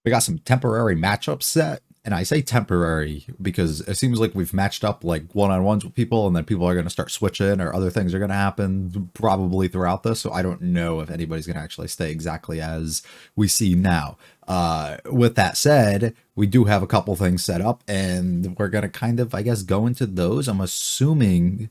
we got some temporary matchups set. And I say temporary because it seems like we've matched up like one-on-ones with people, and then people are going to start switching, or other things are going to happen probably throughout this. So I don't know if anybody's going to actually stay exactly as we see now. With that said, we do have a couple things set up, and we're going to kind of, I guess, go into those. I'm assuming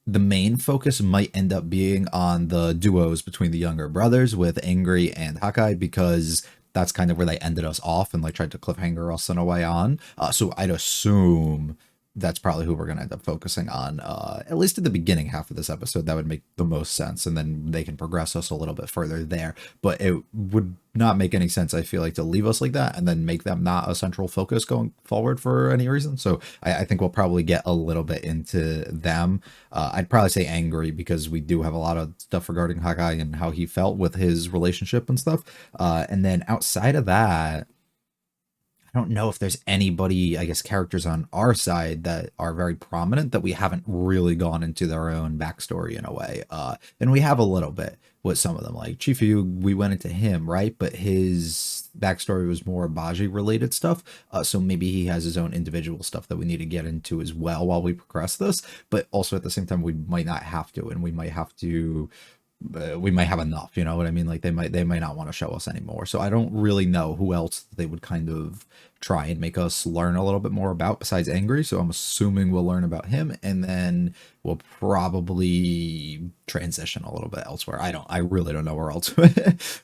the main focus might end up being on the duos between the younger brothers with Angry and Hakai, because that's kind of where they ended us off and like tried to cliffhanger us in a way on. So I'd assume that's probably who we're going to end up focusing on, at least in the beginning half of this episode. That would make the most sense, and then they can progress us a little bit further there. But it would not make any sense, I feel like, to leave us like that and then make them not a central focus going forward for any reason. So I think we'll probably get a little bit into them. I'd probably say Angry, because we do have a lot of stuff regarding Hakai and how he felt with his relationship and stuff. And then outside of that, I don't know if there's anybody, I guess, characters on our side that are very prominent that we haven't really gone into their own backstory in a way. And we have a little bit with some of them, like Chifu, we went into him, right? But his backstory was more Baji related stuff. So maybe he has his own individual stuff that we need to get into as well while we progress this. But also at the same time, we might not have to, and we might have to we might have enough, you know what I mean? Like they might not want to show us anymore. So I don't really know who else they would kind of try and make us learn a little bit more about besides Angry. So I'm assuming we'll learn about him, and then we'll probably transition a little bit elsewhere. I really don't know where else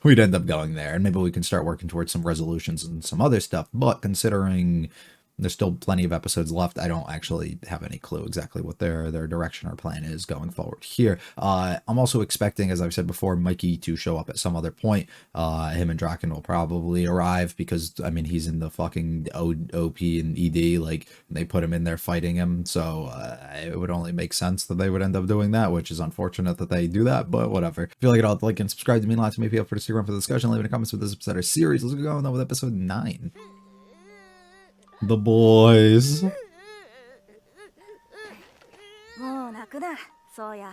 we'd end up going there. And maybe we can start working towards some resolutions and some other stuff. But considering there's still plenty of episodes left, I don't actually have any clue exactly what their direction or plan is going forward here. I'm also expecting, as I've said before, Mikey to show up at some other point. Him and Draken will probably arrive because, I mean, he's in the fucking OP and ED. Like, they put him in there fighting him. So it would only make sense that they would end up doing that, which is unfortunate that they do that, but whatever. If you like it, all, like and subscribe to me. Lots of me feel free to stick around for the discussion. Leave any comments with this episode or series. Let's go on with episode 9. The boys. もう泣くな、そうや。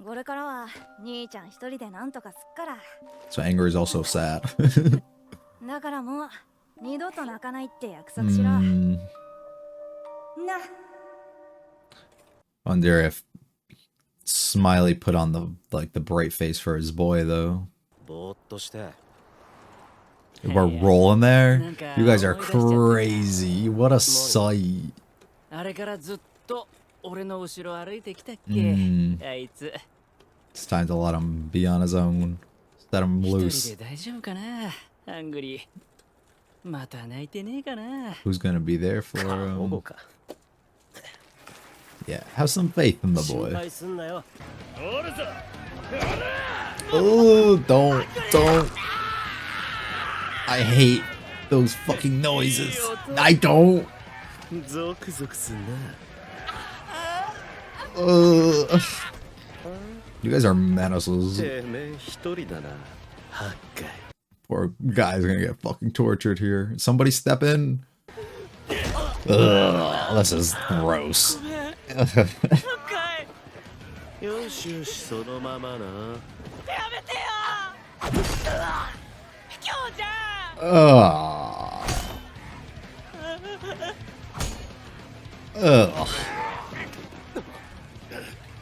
これからは兄ちゃん一人でなんとかすっから。So Angry is also sad. だからもう二度と泣かないって約束しろ。な。 Wonder if Smiley put on the bright face for his boy though. We're rolling there. You guys are crazy. What a sight. It's time to let him be on his own. Let him loose. Who's gonna be there for him? Yeah, have some faith in the boy. Oh, don't. I hate those fucking noises. I don't. You guys are menaces. Poor guy's gonna get fucking tortured here. Somebody step in. Ugh, this is gross. Ugh.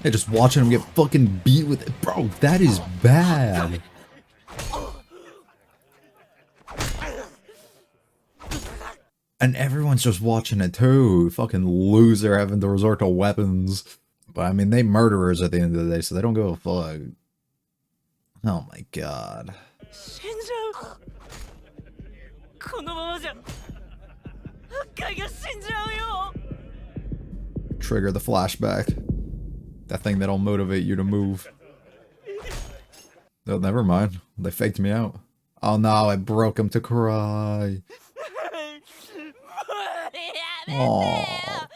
Hey, just watching him get fucking beat with it. Bro, that is bad. And everyone's just watching it too. Fucking loser having to resort to weapons. But I mean, they murderers at the end of the day, so they don't give a fuck. Oh my god. Trigger the flashback. That thing that'll motivate you to move. Oh, never mind. They faked me out. Oh no, I broke him to cry. Aww.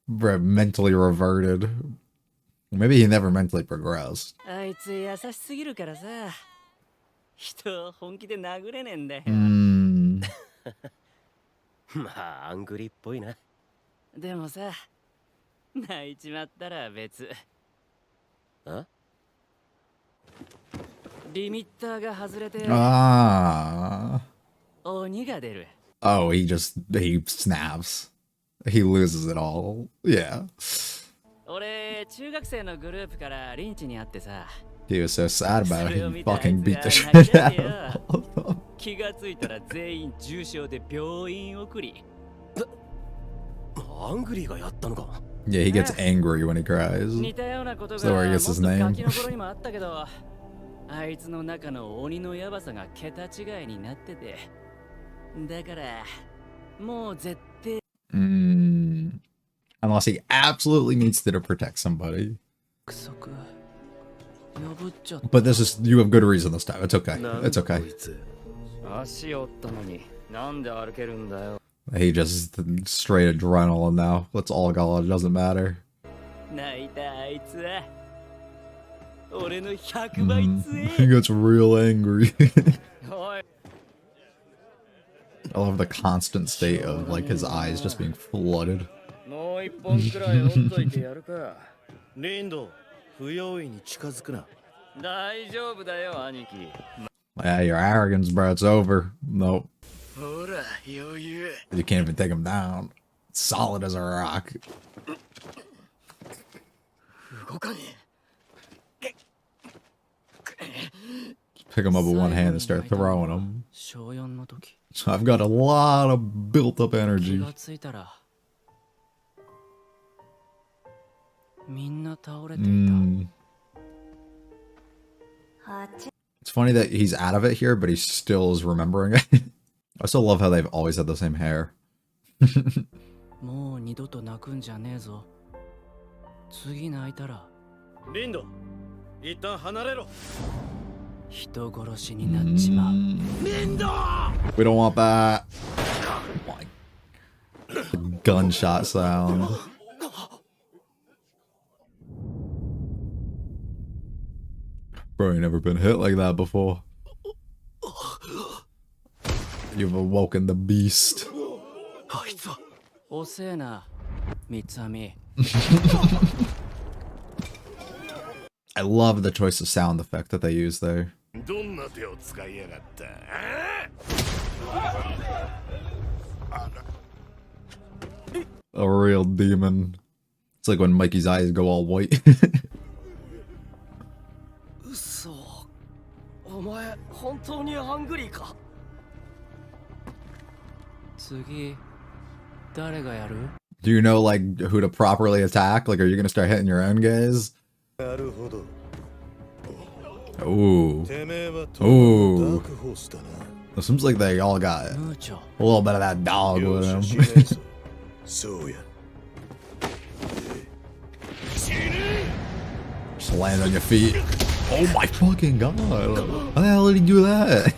Bro, mentally reverted. Maybe he never mentally progressed. 泣いちまったら別。リミッターが外れて Ah. 鬼が出る。 Oh, he snaps. He loses it all. Yeah. 俺中学生のグループからリンチに会ってさ、 He was so sad about it. He fucking beat the それを見たあい shit つが out 泣き出 of てよ。 him. 気がついたら全員重傷で病院送り。アングリーがやったのか。 Yeah, he gets angry when he cries. 似たようなことが So where he も gets っ his と name. ガキの頃にもあったけど、あいつの中の鬼のヤバさが桁違いになってて、だからもう絶対 Unless he absolutely needs to protect somebody. 約束破っちゃった。 But you have good reason this time. It's okay. It's okay. 足折ったのになんで歩けるんだよ。 He just straight adrenaline now. Let's all go. It doesn't matter. 泣いたあいつは俺の100倍強 He え。 gets real angry. おい I love the constant state of like his eyes just being flooded. もう一本くらい折っといてやるか。リンド、不用意に近づくな。大丈夫だよ兄貴。 Yeah, your arrogance, bro. It's over. Nope. ほら余裕。 You can't even take him down. Solid as a rock. 動かねえ。 Pick him up with one hand and start throwing him. 小4の時 So I've got a lot of built up 気 energy. がついたらみんな倒れていた。 It's funny that he's out of it here, but he still is remembering it. I still love how they've always had the same hair. もう二度と泣くんじゃねえぞ。次泣いたらリンド、一旦離れろ。人殺しになっちまう。 We don't want that. Like, the gunshot sound. Bro, you never been hit like that before. You've awoken the beast. あいつは。遅えな、三つ編み。 I love the choice of sound effect that they use there. どんな手を使いやがった。A real demon. It's like when Mikey's eyes go all white. 嘘。お前本当にアングリーか。次誰がやる？ Do you know like who to properly attack? Like, are you gonna start hitting your own guys? なるほど。 Ooh. てめえは Ooh. ダークホースだな。 It seems like they all got ムーチョ。 a little bit of that dog 容 with 赦 them. しねえぞ。そうや。 Just land on your feet. Oh my fucking god. How the hell did he do that?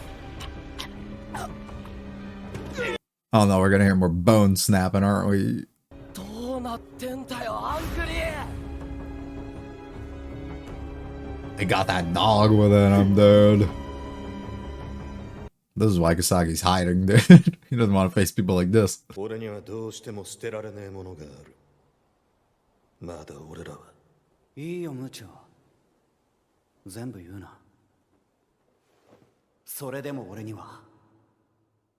Oh no, we're gonna hear more bones snapping, aren't we? どうなってんだよ、アングリー。 They got that dog within him, dude. This is why Kasagi's hiding, dude. He doesn't want to face people like this. 俺にはどうしても捨てられねえものがある。まだ俺らは。いいよ、ムーチョ。全部言うな。それでも俺には、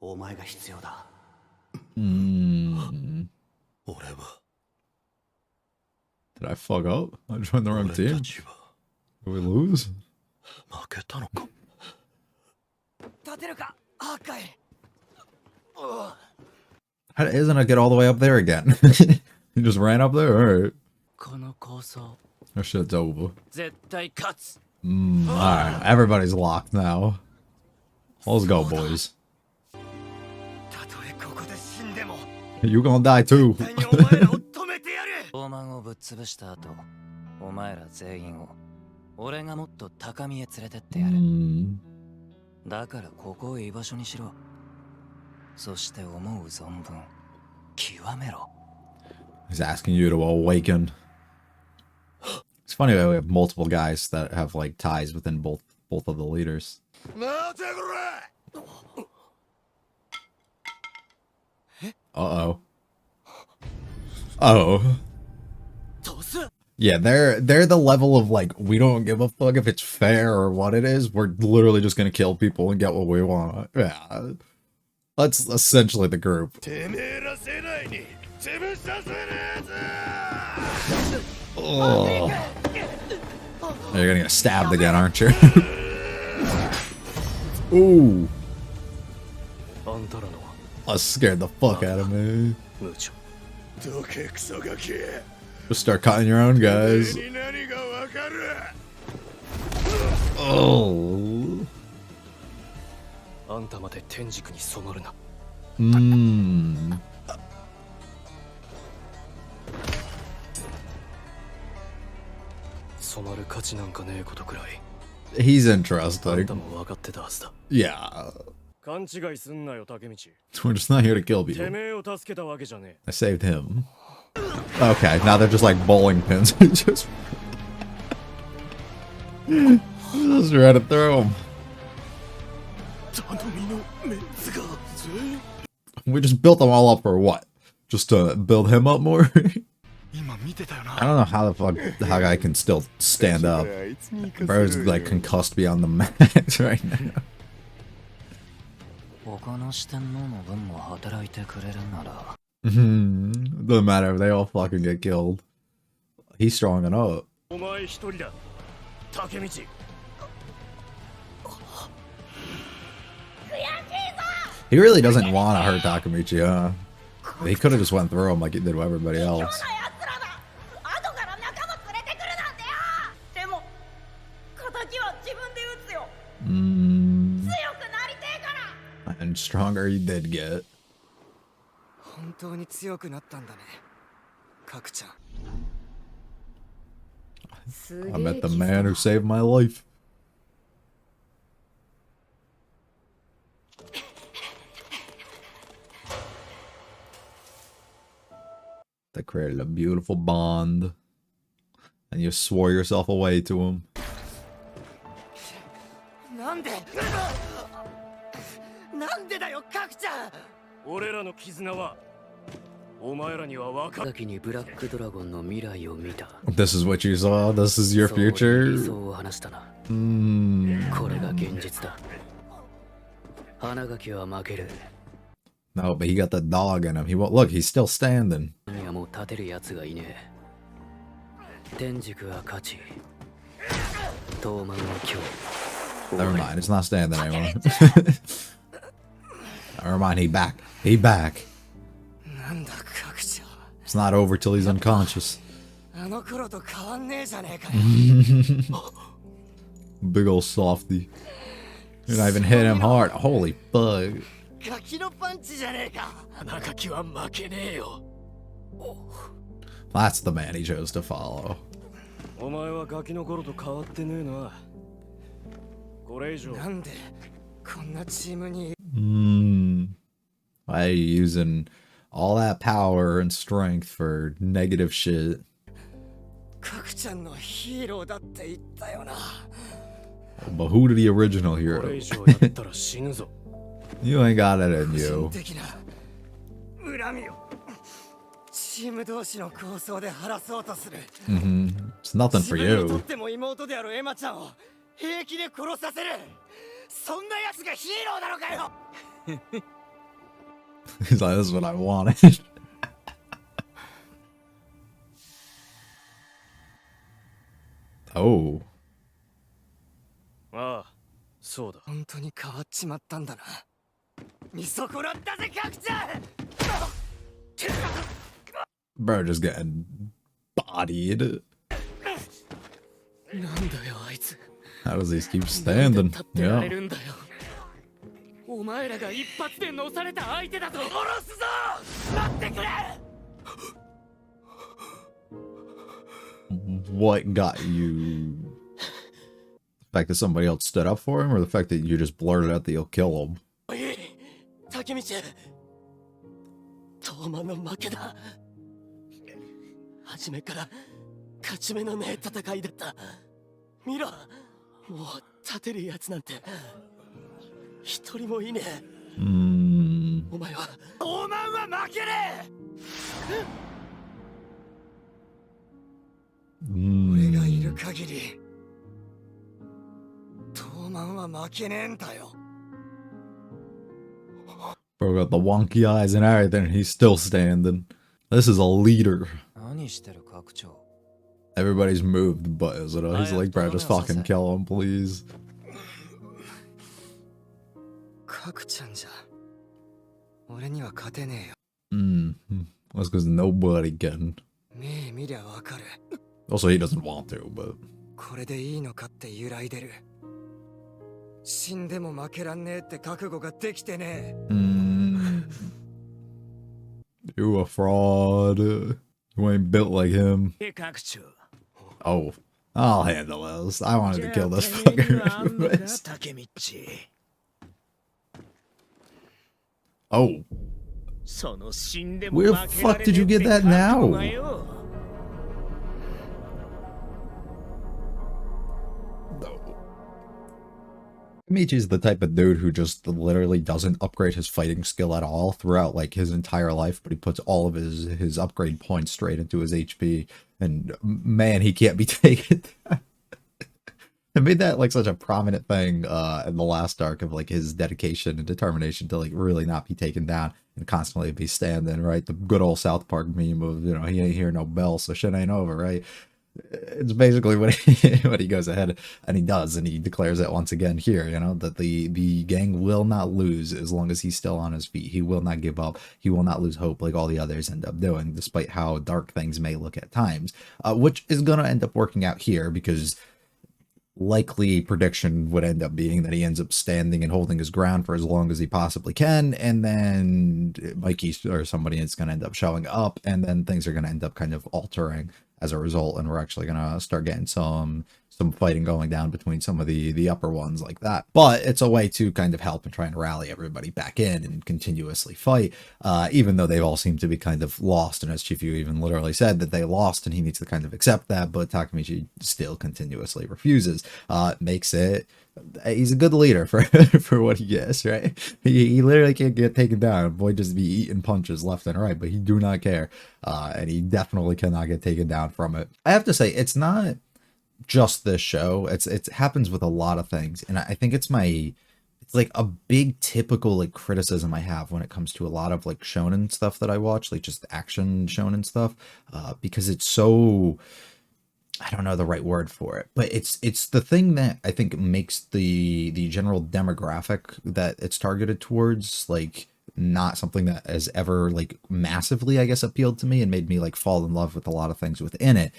お前が必要だ。俺は。 Did I fuck up? I joined the wrong 俺 team. たちは Did we lose? 負けたのか。立てるか、アーカイ。 How isn't it get all the way up there again? He just ran up there? Alright. この構想 That shit's over. 絶対勝つ。 Alright, everybody's locked now. Let's go, boys. たとえここで死んでも、 You gonna die too. 絶対にお前らを止めてやる。ローマンをぶっ潰した後、お前ら全員を俺がもっと高みへ連れてってやる。だからここを居場所にしろ。そして思う存分極めろ。 He's asking you to awaken. It's funny that we have multiple guys that have like ties within both of the leaders. 待てこれ。 Uh-oh. Oh. Yeah, they're the level of like, we don't give a fuck if it's fair or what it is. We're literally just gonna kill people and get what we want. Yeah. That's essentially the group. Oh. You're gonna get stabbed again, aren't you? Ooh. That scared the fuck out of me. Just start cutting your own guys. Oh. He's interesting. Yeah. We're just not here to kill people. I saved him. Okay, now they're just like bowling pins. just try to throw them. We just built them all up for what? Just to build him up more? I don't know how the fuck how guy can still stand up. Bro's like concussed beyond the match right now. Doesn't matter if they all fucking get killed. He's strong enough. He really doesn't want to hurt Takemichi, huh? He could have just went through him like he did with everybody else. And stronger he did get. I met the man who saved my life. They created a beautiful bond. And you swore yourself away to him. This is what you saw? This is your future? No, but he got the dog in him. He won't look, he's still standing. Never mind, it's not standing anymore. Never mind, he back. He back. It's not over till he's unconscious. Big ol' softy. You're not even hit him hard. Holy fuck. That's the man he chose to follow. Why are you using all that power and strength for negative shit? But who did the original hero? You ain't got it in you. It's nothing for you. He's like, this is what I wanted. Oh. Bro, just getting bodied. How does he keep standing? Yeah. What got you? The fact that somebody else stood up for him, or the fact that you just blurted out that you'll kill him? 俺がいる限り東満は負けねえんだよ。 Bro got the wonky eyes and everything, and he's still standing. This is a leader. 何してる拡張。 Everybody's moved, but is it? He's like, bro, just fucking kill him, please. カクちゃんじゃ俺には勝てねえよ。 That's because nobody can. 目見りゃわかる。 Also, he doesn't want to, but... これでいいのかって揺らいでる。死んでも負けらんねえって覚悟ができてねえ。 You a fraud. You ain't built like him. 拡張。 Oh, I'll handle this. I wanted to kill this fucker. anyways. 竹道。 Oh, その死んでも where the fuck did you get that now? Michi's the type of dude who just literally doesn't upgrade his fighting skill at all throughout like his entire life, but he puts all of his upgrade points straight into his HP, and man, he can't be taken down. I made that like such a prominent thing in the last arc of like his dedication and determination to like really not be taken down and constantly be standing, right? The good old South Park meme of, you know, he ain't hear no bell, so shit ain't over, right? It's basically what he goes ahead and he does, and he declares it once again here, you know, that the gang will not lose as long as he's still on his feet. He will not give up. He will not lose hope like all the others end up doing, despite how dark things may look at times, which is going to end up working out here because likely prediction would end up being that he ends up standing and holding his ground for as long as he possibly can, and then Mikey or somebody is going to end up showing up, and then things are going to end up kind of altering as a result, and we're actually going to start getting some fighting going down between some of the upper ones like that. But it's a way to kind of help and try and rally everybody back in and continuously fight, even though they all seem to be kind of lost, and as Chifu even literally said that they lost and he needs to kind of accept that, but Takamichi still continuously refuses. Makes it, he's a good leader for for what he is, right? He literally can't get taken down. Boy just be eating punches left and right, but he do not care, and he definitely cannot get taken down from it. I have to say, it's not just this show. It happens with a lot of things, and I think it's like a big typical like criticism I have when it comes to a lot of like shonen stuff that I watch, like just action shonen stuff, because it's so, I don't know the right word for it, but it's the thing that I think makes the general demographic that it's targeted towards like not something that has ever like massively, I guess, appealed to me and made me like fall in love with a lot of things within it.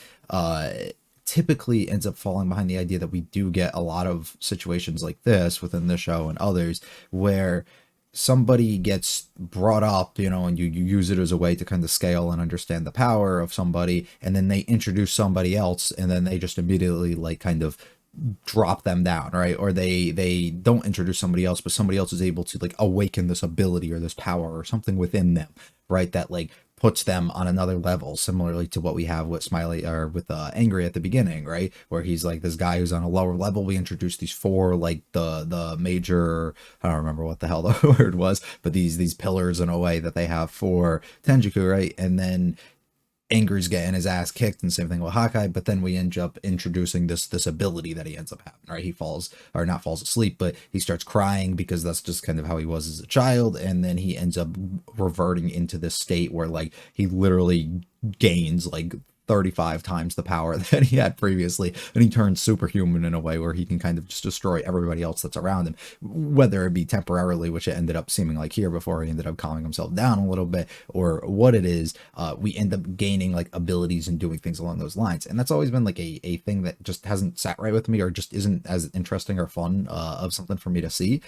Typically ends up falling behind the idea that we do get a lot of situations like this within the show and others where somebody gets brought up, you know, and you use it as a way to kind of scale and understand the power of somebody, and then they introduce somebody else, and then they just immediately like kind of drop them down, right? Or they don't introduce somebody else, but somebody else is able to like awaken this ability or this power or something within them, right? That like puts them on another level, similarly to what we have with Smiley or with Angry at the beginning, right? Where he's like this guy who's on a lower level. We introduced these four, like the major, I don't remember what the hell the word was, but these pillars in a way that they have for Tenjiku, right? And then Angry's getting his ass kicked, and same thing with Hawkeye, but then we end up introducing this ability that he ends up having, right? He falls, or not falls asleep, but he starts crying because that's just kind of how he was as a child, and then he ends up reverting into this state where like he literally gains like 35 times the power that he had previously, and he turns superhuman in a way where he can kind of just destroy everybody else that's around him, whether it be temporarily, which it ended up seeming like here before he ended up calming himself down a little bit, or what it is. We end up gaining like abilities and doing things along those lines, and that's always been like a thing that just hasn't sat right with me, or just isn't as interesting or fun of something for me to see,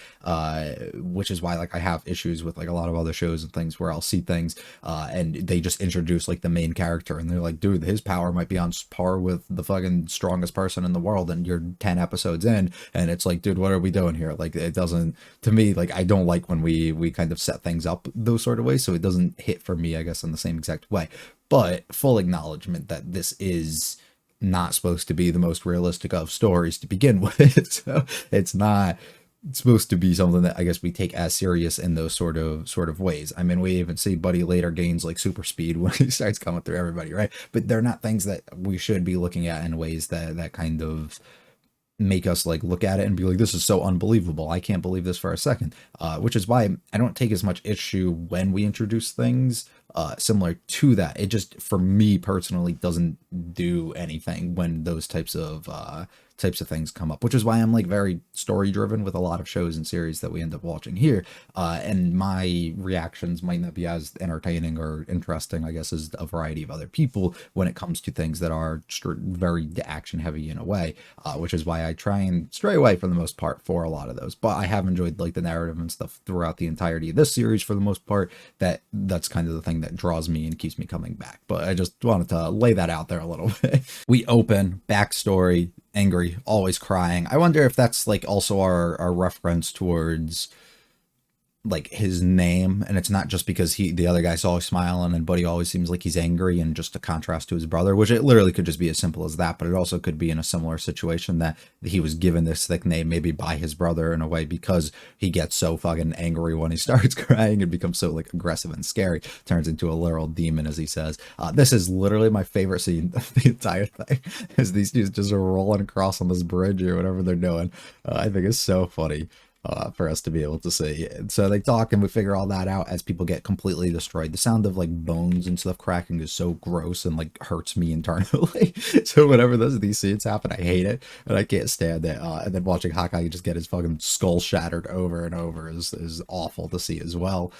which is why like I have issues with like a lot of other shows and things where I'll see things and they just introduce like the main character, and they're like, dude, his power might be on par with the fucking strongest person in the world, and you're 10 episodes in, and it's like, dude, what are we doing here? Like, it doesn't, to me, like, I don't like when we kind of set things up those sort of ways, so it doesn't hit for me, I guess, in the same exact way. But full acknowledgement that this is not supposed to be the most realistic of stories to begin with. So it's not supposed to be something that I guess we take as serious in those sort of ways. I mean, we even see Buddy later gains like super speed when he starts coming through everybody, right? But they're not things that we should be looking at in ways that kind of make us like look at it and be like, this is so unbelievable, I can't believe this for a second. Which is why I don't take as much issue when we introduce things similar to that. It just, for me personally, doesn't do anything when those types of things come up, which is why I'm like very story driven with a lot of shows and series that we end up watching here. And my reactions might not be as entertaining or interesting, I guess, as a variety of other people when it comes to things that are very action heavy in a way, which is why I try and stray away for the most part for a lot of those. But I have enjoyed like the narrative and stuff throughout the entirety of this series for the most part. That's kind of the thing that draws me and keeps me coming back. But I just wanted to lay that out there a little bit. We open backstory, angry, always crying. I wonder if that's like also our reference towards like his name, and it's not just because the other guy's always smiling and Buddy always seems like he's angry, and just a contrast to his brother, which it literally could just be as simple as that. But it also could be in a similar situation that he was given this nickname maybe by his brother in a way because he gets so fucking angry when he starts crying and becomes so like aggressive and scary, turns into a literal demon, as he says. This is literally my favorite scene of the entire thing, is these dudes just rolling across on this bridge or whatever they're doing. I think it's so funny for us to be able to see. And so they talk and we figure all that out as people get completely destroyed. The sound of like bones and stuff cracking is so gross and like hurts me internally. So whenever these scenes happen, I hate it and I can't stand it. And then watching Hawkeye just get his fucking skull shattered over and over is awful to see as well,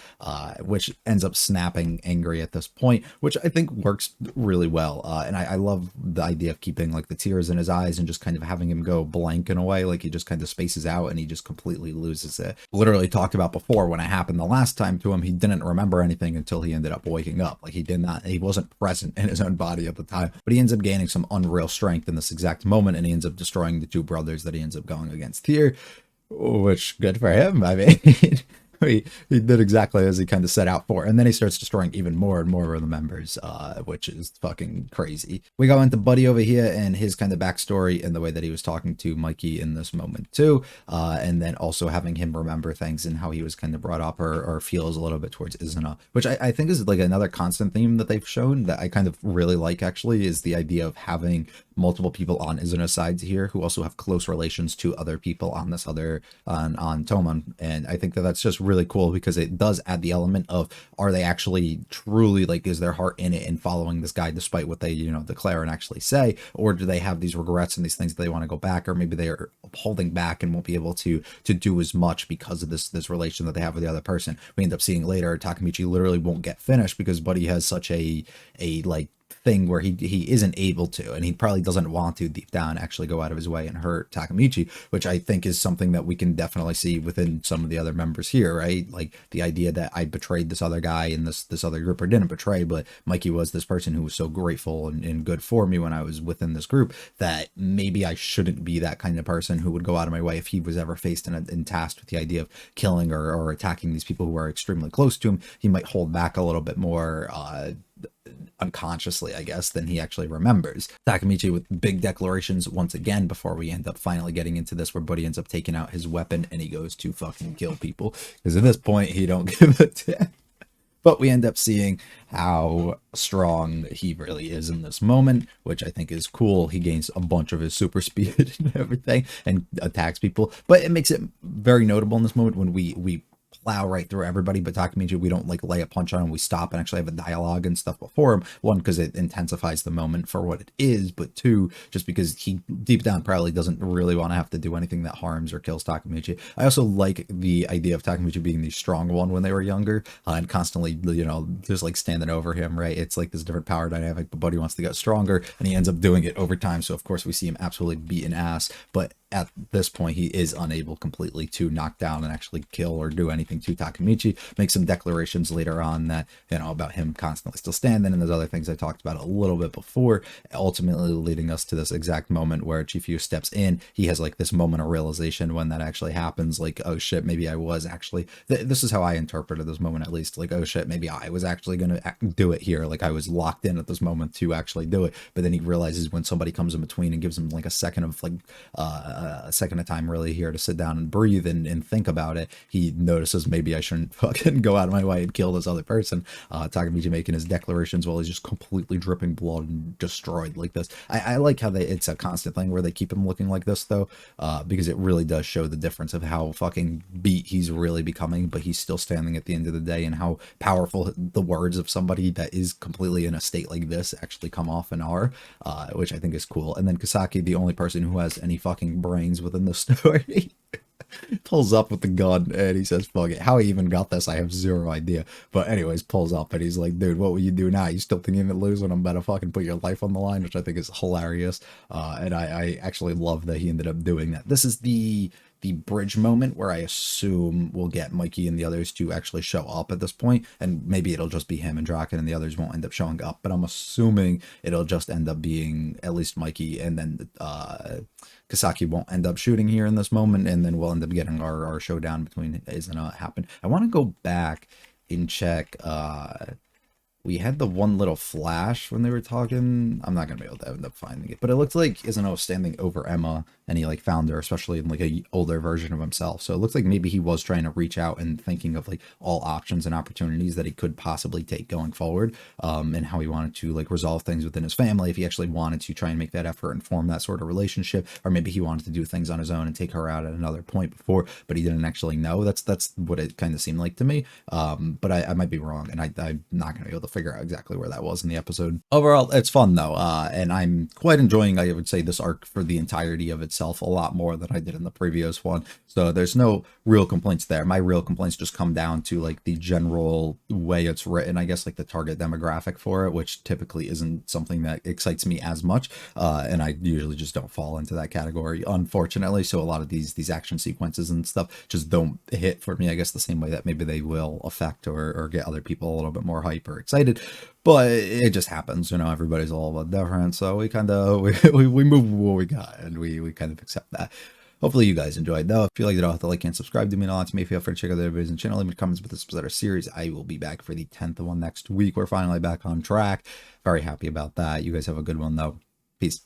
which ends up snapping angry at this point, which I think works really well. And I love the idea of keeping like the tears in his eyes and just kind of having him go blank in a way, like he just kind of spaces out and he just completely loses it. Literally talked about before, when it happened the last time to him, he didn't remember anything until he ended up waking up. Like he wasn't present in his own body at the time, but he ends up gaining some unreal strength in this exact moment, and he ends up destroying the two brothers that he ends up going against here, which good for him. I mean, he did exactly as he kind of set out for, and then he starts destroying even more and more of the members, which is fucking crazy. We go into Buddy over here and his kind of backstory and the way that he was talking to Mikey in this moment too, and then also having him remember things and how he was kind of brought up or feels a little bit towards Izuna, which I think is like another constant theme that they've shown that I kind of really like, actually, is the idea of having multiple people on Izuna's sides here who also have close relations to other people on this other on Tomon. And I think that that's just really cool because it does add the element of, are they actually truly like, is their heart in it and following this guy despite what they, you know, declare and actually say, or do they have these regrets and these things that they want to go back, or maybe they are holding back and won't be able to do as much because of this relation that they have with the other person. We end up seeing later Takemichi literally won't get finished because Buddy has such a like thing where he isn't able to, and he probably doesn't want to deep down actually go out of his way and hurt Takemichi, which I think is something that we can definitely see within some of the other members here, right? Like the idea that I betrayed this other guy in this other group, or didn't betray, but Mikey was this person who was so grateful and good for me when I was within this group, that maybe I shouldn't be that kind of person who would go out of my way if he was ever faced and tasked with the idea of killing or attacking these people who are extremely close to him. He might hold back a little bit more unconsciously, I guess, than he actually remembers. Takemichi with big declarations once again before we end up finally getting into this, where Buddy ends up taking out his weapon and he goes to fucking kill people, because at this point he don't give a damn. But we end up seeing how strong he really is in this moment, which I think is cool. He gains a bunch of his super speed and everything and attacks people, but it makes it very notable in this moment when we plow right through everybody, but Takemichi, we don't like lay a punch on him. We stop and actually have a dialogue and stuff before him. One, because it intensifies the moment for what it is, but two, just because he deep down probably doesn't really want to have to do anything that harms or kills Takemichi. I also like the idea of Takemichi being the strong one when they were younger, and constantly, you know, just like standing over him, right? It's like this different power dynamic, but Buddy wants to get stronger, and he ends up doing it over time. So of course we see him absolutely beating ass, but at this point he is unable completely to knock down and actually kill or do anything to Takemichi. Makes some declarations later on that, you know, about him constantly still standing, and there's other things I talked about a little bit before, ultimately leading us to this exact moment where Chifuyu steps in. He has like this moment of realization when that actually happens, like, oh shit, maybe I was actually, this is how I interpreted this moment, at least, like, oh shit, maybe I was actually gonna do it here, like I was locked in at this moment to actually do it. But then he realizes when somebody comes in between and gives him like a second of like a second of time really here to sit down and breathe and think about it, he notices maybe I shouldn't fucking go out of my way and kill this other person. Takamichi making his declarations while he's just completely dripping blood and destroyed like this. I like how it's a constant thing where they keep him looking like this though, because it really does show the difference of how fucking beat he's really becoming, but he's still standing at the end of the day, and how powerful the words of somebody that is completely in a state like this actually come off and are, which I think is cool. And then Kisaki, the only person who has any fucking brains within the story, pulls up with the gun and he says, fuck it. How he even got this, I have zero idea. But anyways, pulls up and he's like, dude, what will you do now? You still think you're gonna lose when I'm about to fucking put your life on the line, which I think is hilarious. And I actually love that he ended up doing that. This is the bridge moment where I assume we'll get Mikey and the others to actually show up at this point, and maybe it'll just be him and Draken and the others won't end up showing up, but I'm assuming it'll just end up being at least Mikey, and then Kisaki won't end up shooting here in this moment, and then we'll end up getting our showdown between Izuna happen. I want to go back and check. We had the one little flash when they were talking. I'm not gonna be able to end up finding it, but it looked like Izuna was standing over Emma and he like found her, especially in like a older version of himself. So it looks like maybe he was trying to reach out and thinking of like all options and opportunities that he could possibly take going forward, and how he wanted to like resolve things within his family, if he actually wanted to try and make that effort and form that sort of relationship, or maybe he wanted to do things on his own and take her out at another point before, but he didn't actually know. That's what it kind of seemed like to me, but I might be wrong, and I'm not gonna be able to figure out exactly where that was in the episode. Overall, it's fun though, and I'm quite enjoying, I would say, this arc for the entirety of itself a lot more than I did in the previous one. So there's no real complaints there. My real complaints just come down to like the general way it's written, I guess, like the target demographic for it, which typically isn't something that excites me as much, and I usually just don't fall into that category, unfortunately. So a lot of these action sequences and stuff just don't hit for me, I guess, the same way that maybe they will affect or get other people a little bit more hype or excited. But it just happens, you know, everybody's all about different, so we kind of we move what we got, and we kind of accept that. Hopefully you guys enjoyed though. If you liked it, I'll have to like and subscribe to me and all that to me. Feel free to check out the other videos and channel, leave me comments about this particular series. I will be back for the 10th one next week. We're finally back on track. Very happy about that. You guys have a good one though. Peace.